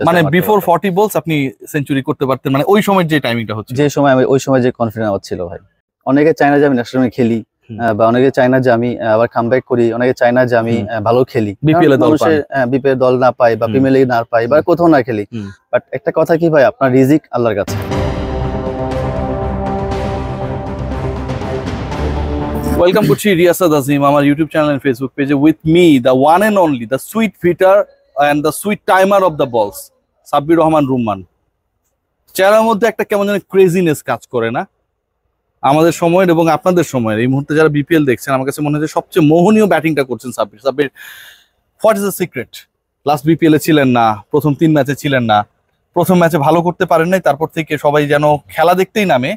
মানে বিফোর 40 বলস আপনি সেঞ্চুরি করতে পারতেন, মানে ওই সময়ের যে টাইমিংটা হচ্ছে, যে সময় আমি ওই সময় যে কনফিডেন্স আমার ছিল ভাই। অনেকে চায় না যে আমি ন্যাশনাল খেলি, বা অনেকে চায় না যে আমি আবার কামব্যাক করি, অনেকে চায় না যে আমি ভালো খেলি, বিপিএল দল না পাই বা প্রিমিয়ার লিগ না পাই বা কোথাও না খেলি। বাট একটা কথা কি ভাই, আপনার রিজিক আল্লাহর কাছে। ওয়েলকাম করছি রিয়াসাদ আজিম আমার ইউটিউব চ্যানেল এন্ড ফেসবুক পেজে। With me the one and only the sweet fitter and the sweet timer of the balls, Sabbir Rahman Rumman. চেহারার মধ্যে একটা কেমন যেন ক্রেজিনেস কাজ করে না? আমাদের সময়ের এবং আপনাদের সময়ের এই মুহূর্তে যারা বিপিএল দেখছেন, আমার কাছে মনে হচ্ছে সবচেয়ে মোহনীয় ব্যাটিংটা করছেন Sabbir. Sabbir, what is the secret? Last BPL এ ছিলেন না, প্রথম 3 ম্যাচে ছিলেন না, প্রথম ম্যাচে ভালো করতে পারেন নাই, তারপর থেকে সবাই যেন খেলা দেখতেই নামে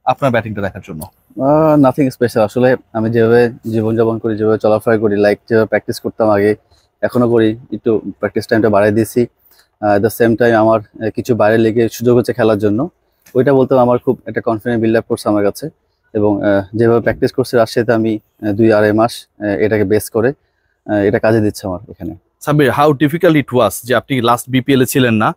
আপনার ব্যাটিংটা দেখার জন্য। Nothing special. আসলে আমি যেভাবে জীবনযাপন করি, যেভাবে চলাফেরা করি, লাইক যেভাবে প্র্যাকটিস করতাম আগে, এখনো করি, একটু প্র্যাকটিস টাইমটা বাড়াই দিয়েছি। এট দ্য সেম টাইম আমার কিছু বাইরে লেগে সুযোগ হচ্ছে খেলার জন্য, ওইটা বলতে আমার খুব একটা কনফিডেন্স বিল্ড আপ করছে আমার কাছে। এবং যেভাবে প্র্যাকটিস করছি রাজশাহীতে আমি 2-2.5 মাস, এটাকে বেস করে এটা কাজে দিচ্ছে আমার এখানে। সাব্বির, হাউ ডিফিকাল্ট ইট ওয়াজ যে আপনি লাস্ট বিপিএল এ ছিলেন না,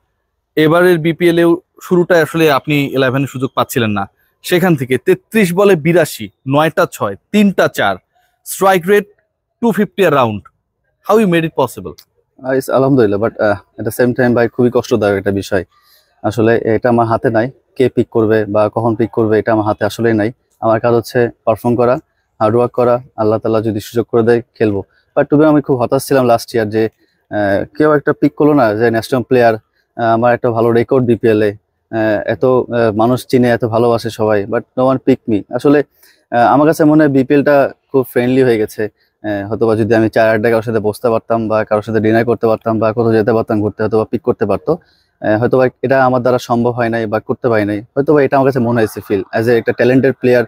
এবারের বিপিএল এও শুরুটা আসলে আপনি 11-এর সুযোগ পাচ্ছিলেন না, সেখান থেকে 33 বলে 82, 9টা 6, 3টা 4, strike rate 250 round. How you made it possible? আলহামদুলিল্লাহ, but at the same time ভাই খুবই কষ্টদায়ক একটা বিষয়। আসলে এটা আমার হাতে নাই, কে পিক করবে বা কখন পিক করবে এটা আমার হাতে আসলেই নাই। আমার কাজ হচ্ছে পারফর্ম করা, হার্ডওয়ার্ক করা, আল্লাহ তাআলা যদি সুযোগ করে দেয় খেলবো। বাট তবে আমি খুব হতাশ ছিলাম লাস্ট ইয়ার যে কেউ একটা পিক করলো না, যে ন্যাশনাল প্লেয়ার, আমার একটা ভালো রেকর্ড বিপিএল এ, এত মানুষ চিনে, এত ভালোবাসে সবাই, but no one pick me. আসলে আমার কাছে মনে হয় বিপিএলটা খুব ফ্রেন্ডলি হয়ে গেছে। হয়তোবা যদি আমি 4-8 কারোর সাথে বসতে পারতাম বা কারোর সাথে ডিনার করতে পারতাম বা কোথাও যেতে পারতাম ঘুরতে, হয়তো পিক করতে পারতো। হয়তোবা এটা আমার দ্বারা সম্ভব হয় নাই বা করতে পারি নাই, হয়তোবা এটা আমার কাছে মনে হয়েছে ফিল অ্যাজ এ একটা ট্যালেন্টেড প্লেয়ার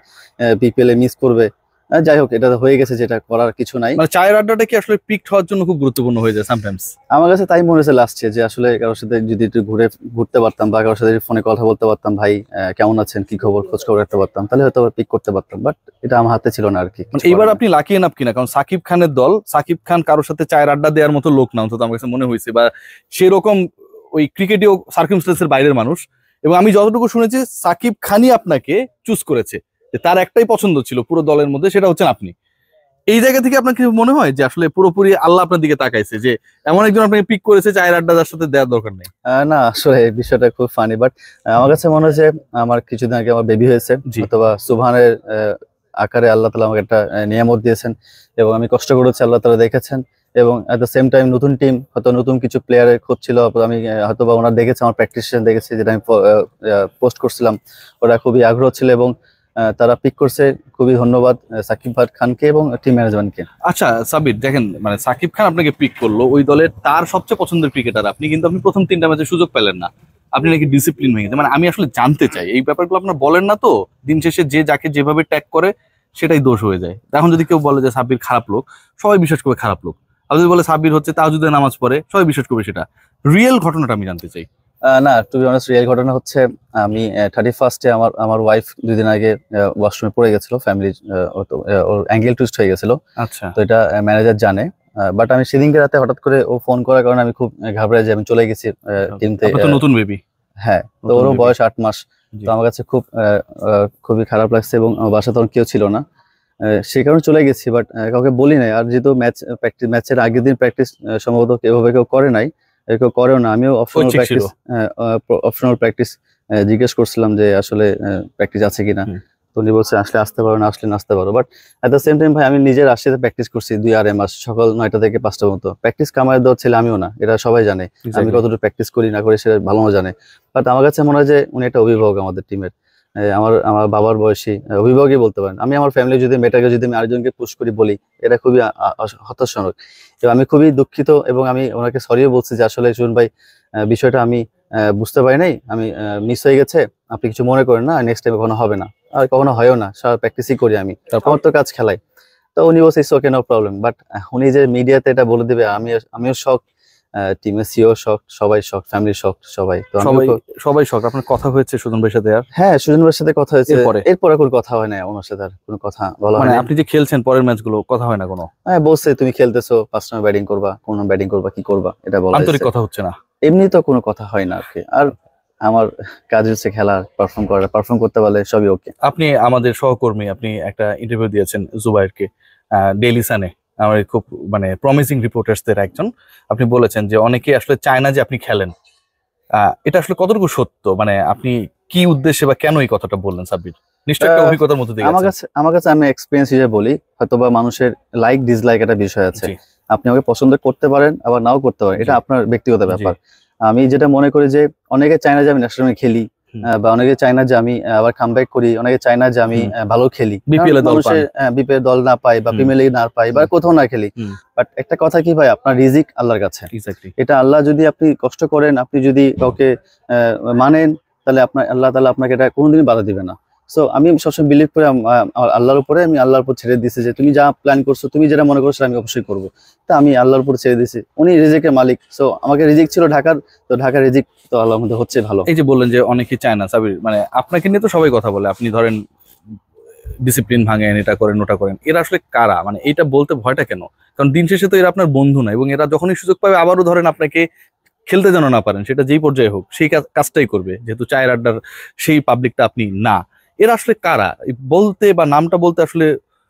বিপিএল এ মিস করবে। যাই হোক, এটা হয়ে গেছে, যেটা করার কিছু নাই। মানে চায়ের আড্ডাটা কি আসলে পিকড হওয়ার জন্য খুব গুরুত্বপূর্ণ হয়ে যায় সামটাইমস? আমার কাছে তাই মনে হয়েছে লাস্ট যে আসলে কারোর সাথে যদি একটু ঘুরতে পারতাম বা কারোর সাথে ফোনে কথা বলতে পারতাম, ভাই কেমন আছেন, কি খবর, খোঁজ খবর রাখতে পারতাম, তাহলে হয়তো পিক করতে পারতাম। বাট এটা আমার হাতে ছিল না আর কি। এইবার আপনি লাকি এনাফ কিনা, কারণ সাকিব খানের দল, সাকিব খান কারোর সাথে চায়ের আড্ডা দেওয়ার মতো লোক না, অন্তত আমার কাছে মনে হয়েছে, বা সেরকম ওই ক্রিকেটীয় সার্কিমস্টেন্সের বাইরের মানুষ। এবং আমি যতটুকু শুনেছি সাকিব খানই আপনাকে চুজ করেছে, যে তার একটাই পছন্দ ছিল পুরো দলের মধ্যে, সেটা হচ্ছেন আপনি। এই জায়গা থেকে আপনার কি মনে হয় যে আসলে পুরোপুরি আল্লাহ আপনার দিকে তাকাইছে, যে এমন একজন আপনাকে পিক করেছে চায়ের আড্ডা যার সাথে দেওয়ার দরকার নেই? না, আসলে এই বিষয়টা খুব ফানি, বাট আমার কাছে মনে হচ্ছে আমার কিছুদিন আগে আমার বেবি হয়েছে, অথবা সুবহানের আকারে আল্লাহ তাআলা আমাকে একটা নিয়ামত দিয়েছেন, এবং আমি কষ্ট করেছি, আল্লাহ তাআলা দেখেছেন। এবং এট দ্য সেম টাইম নতুন টিম, হয়তো নতুন কিছু প্লেয়ারের খোঁজ ছিল, আমি হয়তোবা ওনার দেখেছি, আমার প্র্যাকটিস দেখেছি, যেটা আমি পোস্ট করছিলাম, ওরা খুবই আগ্রহ ছিল এবং তারা পিক করছে। খুবই ধন্যবাদ সাকিব খানকে এবং টিম ম্যানেজমেন্টকে। আচ্ছা সাব্বির, দেখেন, মানে সাকিব খান আপনাকে পিক করলো, ওই দলের তার সবচেয়ে পছন্দের ক্রিকেটার আপনি, কিন্তু আপনি প্রথম 3টা ম্যাচে সুযোগ পেলেন না, আপনি নাকি ডিসিপ্লিন ভেঙে গেছে। মানে আমি আসলে জানতে চাই, এই ব্যাপারগুলো আপনার বলেন না তো? দিন শেষে যে যাকে যেভাবে ট্যাগ করে সেটাই দোষ হয়ে যায়। এখন যদি কেউ বলে যে সাব্বির খারাপ লোক, সবাই বিশ্বাস করবে খারাপ লোক। আর যদি বলে সাব্বির হচ্ছে তাহাজ্জুদের নামাজ পড়ে, সবাই বিশ্বাস করবে সেটা। রিয়েল ঘটনাটা আমি জানতে চাই। না, টু বি অনেস্ট, রিয়েল ঘটনা হচ্ছে আমি 31-এ আমার ওয়াইফ 2 দিন আগে ওয়াশরুমে পড়ে গেছিল, ফ্যামিলি ওর অ্যাঙ্গেল টুইস্ট হয়ে গেছিল। আচ্ছা, তো এটা ম্যানেজার জানে, বাট আমি সেদিনকে রাতে হঠাৎ করে ও ফোন করার কারণে আমি খুব ঘাবড়ে যাই, আমি চলে গেছি টিম থেকে। নতুন বেবি? হ্যাঁ, তো ওরও বয়স 8 মাস। তো আমার কাছে খুবই খারাপ লাগছে, এবং বাসা তখন কেউ ছিল না, সেই কারণে চলে গেছি। বাট কাউকে বলি নাই। আর যেহেতু ম্যাচের আগের দিন প্র্যাকটিস সম্ভবত এভাবে কেউ করে নাই, কেউ করেও না, আমিও অপশনাল প্র্যাকটিস জিজ্ঞেস করছিলাম যে আসলে প্র্যাকটিস আছে কিনা। তো উনি বলছে আসলে আসতে পারো, না আসলে আসতে পারো। But at the same time ভাই, আমি নিজের রাজশাহীতে প্র্যাকটিস করছি 2-2.5 মাস, সকাল 9টা থেকে 5টার মতো। প্র্যাকটিস কামায় দেওয়ার ছেলে আমিও না, এটা সবাই জানে। আমি কতটুকু প্র্যাকটিস করি না করি সেটা ভালো জানে। বাট আমার কাছে মনে হয় যে উনি একটা অভিভাবক আমাদের টিমের, আমার বাবার বয়সী অভিভাবকই বলতে পারেন। আমি আমার ফ্যামিলি যদি মেয়েটাকে যদি আমি আরেকজনকে পুশ করি বলি, এটা খুবই হতাশাজনক। এবং আমি খুবই দুঃখিত, এবং আমি ওনাকে সরিও বলছি যে আসলে সুজন ভাই, বিষয়টা আমি বুঝতে পারি নাই, আমি মিস হয়ে গেছে, আপনি কিছু মনে করেন না, নেক্সট টাইম কখনো হবে না, আর কখনো হয়ও না, সারা প্র্যাকটিসই করি আমি, আমার তো কাজ খেলাই। তো উনি বলছে it's okay, no problem. But উনি যে মিডিয়াতে এটা বলে দিবে, আমিও শক, টিমের সিও শক, সবাই শক, ফ্যামিলি শক, সবাই শক। আপনার কথা হয়েছে সুজন ভাইয়ের সাথে? হ্যাঁ, সুজন ভাইয়ের সাথে কথা হয়েছে, এরপরে কোনো কথা হয় না ওনার সাথে, আর কোনো কথা বলা হয় না। আপনি যে খেলছেন পরের ম্যাচগুলো, কথা হয় না কোনো? হ্যাঁ, বলছে তুমি খেলতেছো, 5 নাম্বার ব্যাটিং করবা, কোন ব্যাটিং করবা, কি করবা, এটা বলা। আন্তরিক কথা হচ্ছে না? এমনি তো কোনো কথা হয় না আর কি। আর আমার কাজ হচ্ছে খেলা, পারফর্ম করতে পারলে সবই ওকে। আপনি আমাদের সহকর্মী, আপনি একটা ইন্টারভিউ দিয়েছেন জুবাইরকে ডেইলি সানে, আমার খুব মানে প্রমিসিং রিপোর্টার্সদের একজন। আপনি বলেছেন যে অনেকে আসলে চায় না যে আপনি খেলেন, এটা আসলে কতটুকু সত্য? মানে আপনি কি উদ্দেশ্যে বা কেন এই কথাটা বললেন সাব্বির? নিশ্চয়ই একটা অভিজ্ঞতার মধ্যে দিয়ে আমার কাছে আমি এক্সপিরিয়েন্স হিসেবে বলি, হয়তোবা মানুষের লাইক ডিসলাইক একটা বিষয় আছে। আপনি আমাকে পছন্দ করতে পারেন, আবার নাও করতে পারেন, এটা আপনার ব্যক্তিগত ব্যাপার। আমি যেটা মনে করি যে অনেকে চায় না যে আমি ন্যাশনাল খেলি, বা অনেকে চায় না যে আমি আবার কামব্যাক করি, অনেকে চায় না যে আমি ভালো খেলি, বিপিএল দল না পাই বা প্রিমিয়ার লিগ না পাই বা কোথাও না খেলি। বাট একটা কথা কি ভাই, আপনার রিজিক আল্লাহর কাছে। এটা আল্লাহ যদি আপনি কষ্ট করেন, আপনি যদি কাউকে মানেন, তাহলে আপনার আল্লাহ তাআলা আপনাকে এটা কোনোদিনই বাধা দিবে না। সো আমি সবসময় বিলিভ করে আল্লাহর উপরে, আমি আল্লাহর উপর ছেড়ে দিয়েছি যে তুমি যা প্ল্যান করছো, তুমি যেটা মনে করছো আমি অবশ্যই করবো। তা আমি আল্লাহর উপর ছেড়ে দিয়েছি, উনি রিজিকের মালিক। সো আমাকে রিজিক ছিল ঢাকার, তো ঢাকার রিজিক তো আল্লাহর মধ্যে হচ্ছে ভালো। এই যে বললেন যে অনেকে চায় না সাবির, মানে আপনাকে নিয়ে তো সবাই কথা বলে, আপনি ধরেন ডিসিপ্লিন ভাঙেন, এটা করেন ওটা করেন, এরা আসলে কারা? মানে এটা বলতে ভয়টা কেন? কারণ দিন শেষে তো এরা আপনার বন্ধু না, এবং এরা যখনই সুযোগ পাবে আবারও ধরেন আপনাকে খেলতে যেন না পারেন, সেটা যেই পর্যায়ে হোক সেই কাজটাই করবে, যেহেতু চায়ের আড্ডার সেই পাবলিকটা আপনি না। এরা আসলে কারা বলতে বা নামটা বলতে আসলে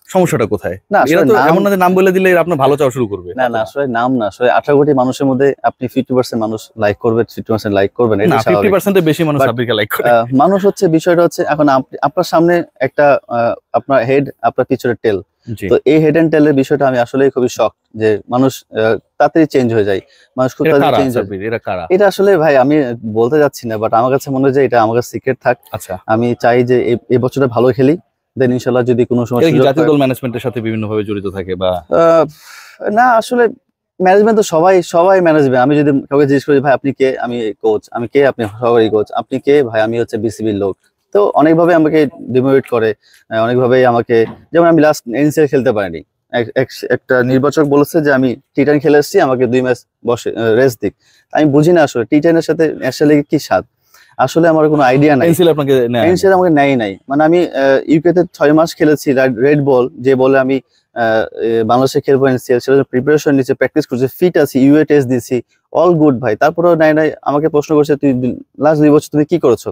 সমস্যাটা কোথায়? না এরা তো এমন না যে নাম বলে দিলে আপনার ভালো চাওয়া শুরু করবে। না না, আসলে নাম না, আসলে 18 কোটি মানুষের মধ্যে আপনি 50% মানুষ লাইক করবে, 50% লাইক করবে না, এটা স্বাভাবিক। 50% এর বেশি মানুষ সাব্বিরকে লাইক করে। মানুষ হচ্ছে, বিষয়টা হচ্ছে এখন আপনার সামনে একটা আপনার হেড, আপনার পিছনে টেল। তো এই হেড এন্ড টেলের বিষয়টা আমি আসলে খুবই শক যে মানুষ তাড়াতাড়ি চেঞ্জ হয়ে যায়, মানুষ খুব তাড়াতাড়ি চেঞ্জ হয়। এরা কারা? এটা আসলে ভাই আমি বলতে যাচ্ছি না, বাট আমার কাছে মনে হয় যে এটা আমার কাছে সিক্রেট থাক। আচ্ছা, আমি চাই যে এই বছরটা ভালো খেলি, দেন ইনশাআল্লাহ যদি কোনো সময় জাতীয় দল ম্যানেজমেন্টের সাথে বিভিন্ন ভাবে জড়িত থাকে বা না, আসলে ম্যানেজমেন্ট তো সবাই ম্যানেজমেন্ট। আমি যদি কাউকে জিজ্ঞেস করি ভাই আপনি কে, আমি কোচ। আমি কে, আপনি সবাই কোচ। আপনি কে ভাই, আমি হচ্ছে বিসিবির লোক। তো অনেকভাবে আমাকে ডিমোটিভেট করে, অনেকভাবেই আমাকে, যেমন আমি লাস্ট এনসিএল খেলতে পারিনি, একটা নির্বাচক বলেছে যে আমি টি10 খেলে এসেছি, আমাকে 2 ম্যাচ বসে রেস্ট দিক। আমি বুঝি না আসলে টি10 এর সাথে ন্যাশনাল লিগে কি স্বাদ, আসলে আমার কোনো আইডিয়া নাই। এনসিএল আমাকে নেয় নাই, মানে আমি ইউকে তে 6 মাস খেলেছি রেড বল, যে বলে আমি বাংলাদেশে খেলবো এনসিএল, সেটা প্রিপারেশন নিচ্ছে, প্র্যাকটিস করছে, ফিট আছি, ইউএ টেস্ট দিছি, অল গুড ভাই। তারপরেও নাই আমাকে প্রশ্ন করছে তুই লাস্ট 2 বছর তুমি কি করেছো?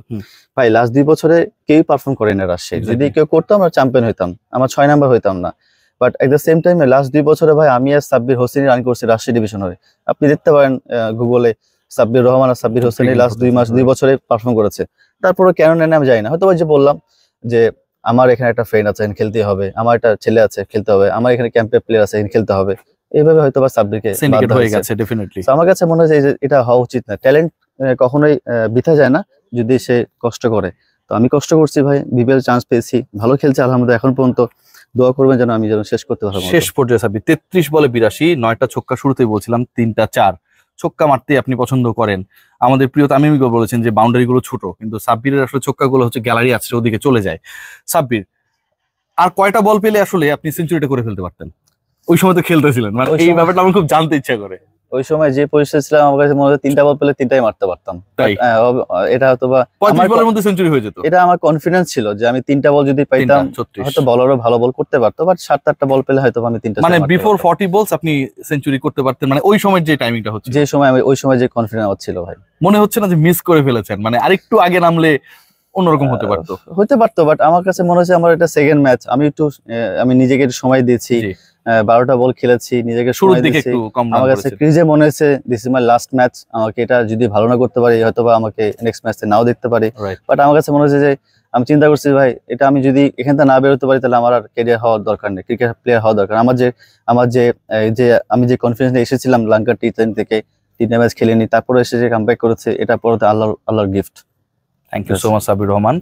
ভাই লাস্ট 2 বছরে কেউ পারফর্ম করে না রাজশাহী। যদি কেউ করতো আমরা চ্যাম্পিয়ন হইতাম, আমার 6 নাম্বার হইতাম না। বাট এট দ্য সেম টাইমে লাস্ট 2 বছরে ভাই আমি আর সাব্বির হোসেন রান করছি রাজশাহী ডিভিশন হয়ে। আপনি দেখতে পারেন গুগলে, সাব্বির রহমান আর সাব্বির হোসেন লাস্ট 2 বছরে পারফর্ম করেছে। তারপরে কেন নেন আমি জানি না, হয়তো যে বললাম যে আমার এখানে একটা ফ্রেন্ড আছে, খেলতে হবে, আমার একটা ছেলে আছে, খেলতে হবে, আমার এখানে ক্যাম্পে প্লেয়ার আছে, খেলতে হবে, এইভাবে হয়তো বা সাব্বিরকে সিন্ডিকেট হয়ে গেছে ডেফিনেটলি। সো আমার কাছে মনে হয় যে এটা হওয়া উচিত না। ট্যালেন্ট কখনোই বৃথা যায় না যদি সে কষ্ট করে। তো আমি কষ্ট করছি ভাই, বিপিএল চান্স পেয়েছি, ভালো খেলছে আলহামদুলিল্লাহ। এখন পর্যন্ত দোয়া করবেন যেন আমি শেষ করতে পারবো। শেষ পর্যায়ে সাব্বির 33 বলে 82, 9টা ছক্কা, শুরুতেই বলছিলাম 3টা 4 ছক্কা মারতে আপনি পছন্দ করেন। আমাদের প্রিয় তামিম ইকবাল বলেছেন যে বাউন্ডারি গুলো ছোট, কিন্তু সাব্বিরের আসলে ছক্কা গুলো হচ্ছে গ্যালারি আছে ওদিকে চলে যায়। সাব্বির আর কয়টা বল পেলে আসলে আপনি সেঞ্চুরিটা করে ফেলতে পারতেন? ওই সময় তো খেলতেছিলেন, মানে এই ব্যাপারটা আমার খুব জানতে ইচ্ছা করে। ওই সময় যে পরিস্থিতি ছিল আমার কাছে মনে হয় 3টা বল পেলে 3টাই মারতে পারতাম। এটা হয়তো বা 35 বলের মধ্যে সেঞ্চুরি হয়ে যেত, এটা আমার কনফিডেন্স ছিল যে আমি 3টা বল যদি পাইতাম হয়তো বলারও ভালো বল করতে পারতো। বাট 7-8টা বল পেলে হয়তো আমি 3টা, মানে বিফোর 40 বলস আপনি সেঞ্চুরি করতে পারতেন। মানে ওই সময়ের যে টাইমিংটা হচ্ছে, যে সময় আমি ওই সময় যে কনফিডেন্স ছিল ভাই, মনে হচ্ছে না যে মিস করে ফেলেছেন? মানে আরেকটু আগে নামলে অন্যরকম হতে পারতো। বাট আমার কাছে মনে হচ্ছে আমার এটা সেকেন্ড ম্যাচ, আমি নিজেকে একটু সময় দিয়েছি, 12টা বল খেলেছি, নিজেকে সময় দিয়েছি। আমার কাছে ক্রিজে মনে হচ্ছে this is my last match, আমাকে এটা যদি ভালো না করতে পারি হয়তো বা আমাকে নেক্সট ম্যাচে নাও দেখতে পারি। বাট আমার কাছে মনে হচ্ছে যে আমি চিন্তা করছি ভাই, এটা আমি যদি এখান থেকে না বেরোতে পারি তাহলে আমার আর ক্যারিয়ার হওয়ার দরকার নেই, ক্রিকেট প্লেয়ার হওয়ার দরকার। আমি যে কনফিডেন্স নিয়ে এসেছিলাম লঙ্কার টি10 থেকে, 3টা ম্যাচ খেলিনি, তারপরে এসে যে কামব্যাক করেছে, এটা পরে আল্লাহর gift. Thank you so much Sabbir Rahman.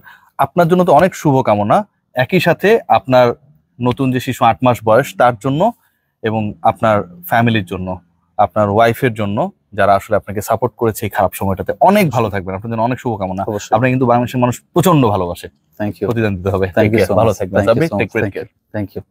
আপনার জন্য তো অনেক শুভকামনা, একই সাথে আপনার নতুন যে শিশু 8 মাস বয়স তার জন্য, এবং আপনার ফ্যামিলির জন্য, আপনার ওয়াইফের জন্য, যারা আসলে আপনাকে সাপোর্ট করেছে এই খারাপ সময়টাতে। অনেক ভালো থাকবেন, আপনার জন্য অনেক শুভকামনা। আপনি কিন্তু বাংলাদেশের মানুষ প্রচন্ড ভালোবাসে। থ্যাংক ইউ, প্রতিদান দিতে হবে। থ্যাংক ইউ, ভালো থাকবেন। Thank you.